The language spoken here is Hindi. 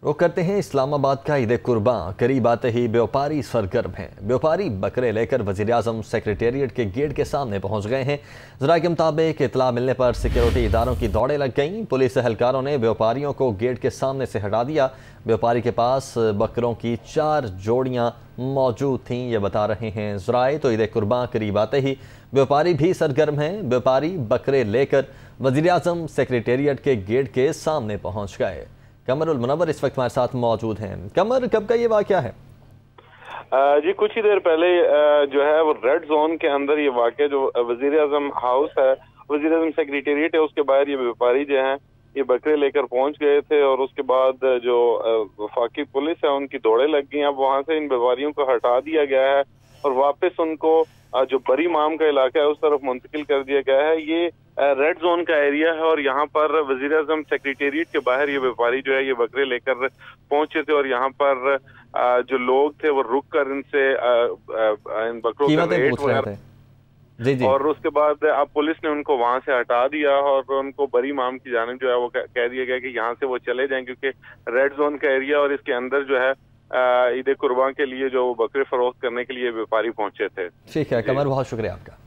रुख करते हैं इस्लामाबाद का ईद कुर्बान। करीब आते ही व्यापारी सरगर्म हैं। व्यापारी बकरे लेकर वज़ीर-ए-आज़म सेक्रेटेरिएट के गेट के सामने पहुंच गए हैं। ज़राए के मुताबिक इतला मिलने पर सिक्योरिटी इदारों की दौड़ें लग गईं। पुलिस एहलकारों ने व्यापारियों को गेट के सामने से हटा दिया। व्यापारी के पास बकरों की 4 जोड़ियाँ मौजूद थीं, ये बता रहे हैं ज़राए। तो ईद कुर्बान करीब आते ही व्यापारी भी सरगर्म हैं। व्यापारी बकरे लेकर वज़ीर-ए-आज़म सेक्रेटेरिएट के गेट के सामने पहुँच गए। कमर उल मुनव्वर इस वक्त हमारे साथ मौजूद हैं। कमर, कब का ये वाक़या है? जी कुछ ही देर पहले जो है वो रेड जोन के अंदर ये वाक़या, जो वज़ीर-ए-आज़म हाउस है, वज़ीर-ए-आज़म सेक्रेटेरिएट है, उसके बाहर ये व्यापारी जो हैं ये बकरे लेकर पहुंच गए थे और उसके बाद जो वफाकी पुलिस है उनकी दौड़ें लग गई। अब वहां से इन व्यापारियों को हटा दिया गया है और वापस उनको जो बरी माम का इलाका है उस तरफ मुंतकिल कर दिया गया है। ये रेड जोन का एरिया है और यहाँ पर वज़ीर-ए-आज़म सेक्रेटेरिएट के बाहर ये व्यापारी जो है ये बकरे लेकर पहुंचे थे और यहाँ पर जो लोग थे वो रुक कर इनसे इन बकरों के रेट वगैरह जी। और उसके बाद अब पुलिस ने उनको वहां से हटा दिया और उनको बरी माम की जानिब जो है वो कह दिया गया कि यहाँ से वो चले जाएं, क्योंकि रेड जोन का एरिया और इसके अंदर जो है ईद कुर्बान के लिए जो बकरे फरोख्त करने के लिए व्यापारी पहुंचे थे। ठीक है कमर, बहुत शुक्रिया आपका।